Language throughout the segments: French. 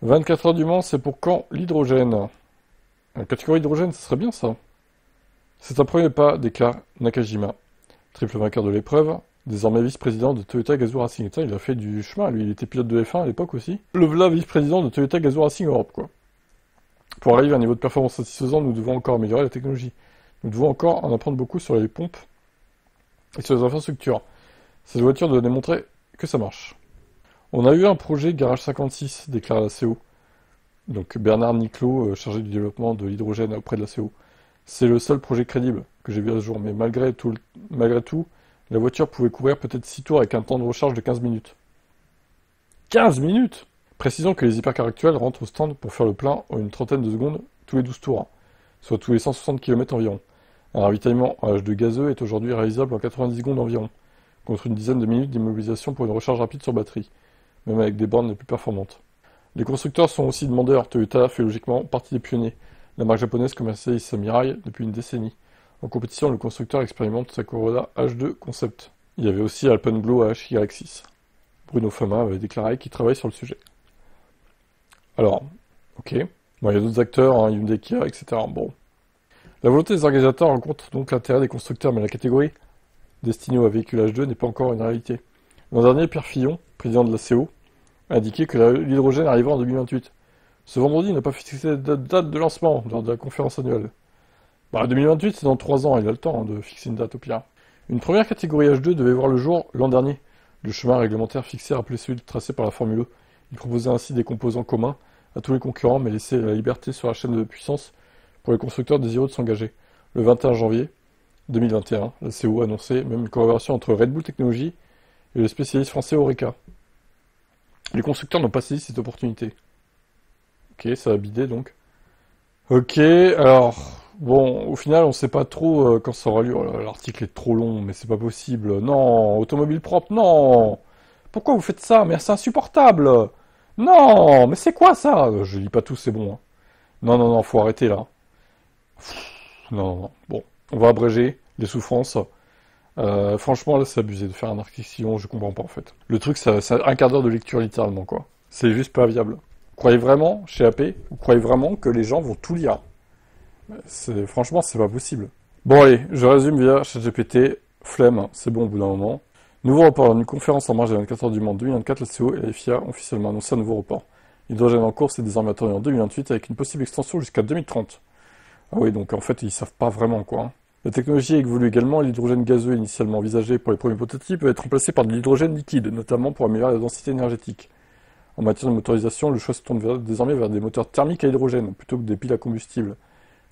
24 heures du Mans, c'est pour quand l'hydrogène? La catégorie hydrogène, ça serait bien ça. C'est un premier pas, déclare Nakajima, triple vainqueur de l'épreuve, désormais vice-président de Toyota Gazoo Racing. Putain, il a fait du chemin, lui, il était pilote de F1 à l'époque aussi. Le voilà vice-président de Toyota Gazoo Racing Europe, quoi. Pour arriver à un niveau de performance satisfaisant, nous devons encore améliorer la technologie. Nous devons encore en apprendre beaucoup sur les pompes et sur les infrastructures. Cette voiture doit démontrer que ça marche. On a eu un projet Garage 56, déclare la CO. Donc Bernard Niclot, chargé du développement de l'hydrogène auprès de la CO. C'est le seul projet crédible que j'ai vu à ce jour, mais malgré tout, la voiture pouvait courir peut-être 6 tours avec un temps de recharge de 15 minutes. 15 minutes! Précisons que les hypercars actuels rentrent au stand pour faire le plein en une trentaine de secondes tous les 12 tours, soit tous les 160 km environ. Un ravitaillement à H2 gazeux est aujourd'hui réalisable en 90 secondes environ, contre une dizaine de minutes d'immobilisation pour une recharge rapide sur batterie, même avec des bornes les plus performantes. Les constructeurs sont aussi demandeurs. Toyota fait logiquement partie des pionniers. La marque japonaise commercialise sa Mirai depuis une décennie. En compétition, le constructeur expérimente sa Corolla H2 Concept. Il y avait aussi Alpenglow HY6. Bruno Fama avait déclaré qu'il travaille sur le sujet. Alors, ok. Bon, il y a d'autres acteurs, hein, Hyundai, Kia, etc. Bon. La volonté des organisateurs rencontre donc l'intérêt des constructeurs, mais la catégorie destinée aux véhicules H2 n'est pas encore une réalité. L'an dernier, Pierre Fillon, président de la CO, a indiqué que l'hydrogène arrivera en 2028. Ce vendredi, il n'a pas fixé de date de lancement lors de la conférence annuelle. 2028, c'est dans 3 ans, il a le temps de fixer une date au pire. Une première catégorie H2 devait voir le jour l'an dernier. Le chemin réglementaire fixé rappelait celui tracé par la Formule E. Il proposait ainsi des composants communs à tous les concurrents, mais laissait la liberté sur la chaîne de puissance pour les constructeurs désireux de s'engager. Le 21 janvier 2021, la CO annonçait même une collaboration entre Red Bull Technologies et le spécialiste français Oreca. Les constructeurs n'ont pas saisi cette opportunité. Ok, ça a bidé donc. Ok, alors, bon, au final, on sait pas trop quand ça aura lieu. Oh là, l'article est trop long, mais c'est pas possible. Non, automobile propre, non. Pourquoi vous faites ça? Mais c'est insupportable. Non, mais c'est quoi ça? Je lis pas tout, c'est bon, hein. Non, non, non, faut arrêter là. Non, non, non. Bon, on va abréger les souffrances. Franchement, là, c'est abusé de faire un article si long, je comprends pas en fait. Le truc, c'est un quart d'heure de lecture littéralement, quoi. C'est juste pas viable. Vous croyez vraiment, chez AP, vous croyez vraiment que les gens vont tout lire? Franchement, c'est pas possible. Bon, allez, je résume via ChatGPT. Flemme, c'est bon au bout d'un moment. Nouveau report d'une conférence en marge des 24 heures du Mans 2024, la CO et la FIA ont officiellement annoncé un nouveau report. L'hydrogène en course est désormais attendu en 2028 avec une possible extension jusqu'à 2030. Ah oui, donc en fait, ils savent pas vraiment, quoi, hein. La technologie évolue également. L'hydrogène gazeux initialement envisagé pour les premiers prototypes peut être remplacé par de l'hydrogène liquide, notamment pour améliorer la densité énergétique. En matière de motorisation, le choix se tourne désormais vers des moteurs thermiques à hydrogène plutôt que des piles à combustible.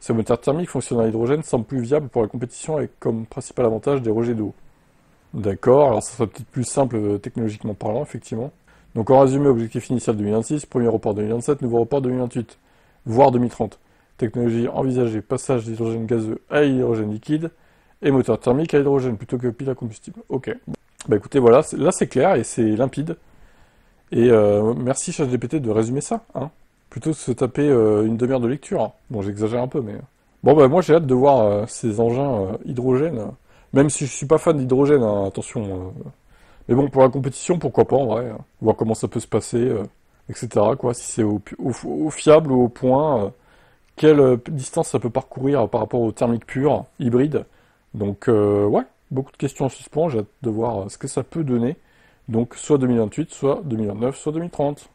Ces moteurs thermiques fonctionnant à l'hydrogène semblent plus viables pour la compétition avec comme principal avantage des rejets d'eau. D'accord, alors ça serait peut-être plus simple technologiquement parlant, effectivement. Donc en résumé, objectif initial 2026, premier report 2027, nouveau report 2028, voire 2030. Technologie envisagée, passage d'hydrogène gazeux à hydrogène liquide, et moteur thermique à hydrogène plutôt que pile à combustible. Ok. Bah écoutez, voilà, là c'est clair et c'est limpide. Et merci ChatGPT de résumer ça, hein. Plutôt que de se taper une demi-heure de lecture, hein. Bon, j'exagère un peu, mais... Bon, bah moi j'ai hâte de voir ces engins hydrogène, même si je suis pas fan d'hydrogène, hein, attention. Mais bon, pour la compétition, pourquoi pas, en vrai, hein. Voir comment ça peut se passer, etc., quoi, si c'est au fiable ou au point... quelle distance ça peut parcourir par rapport au thermique pur, hybride. Donc, ouais, beaucoup de questions en suspens. J'ai hâte de voir ce que ça peut donner. Donc, soit 2028, soit 2029, soit 2030.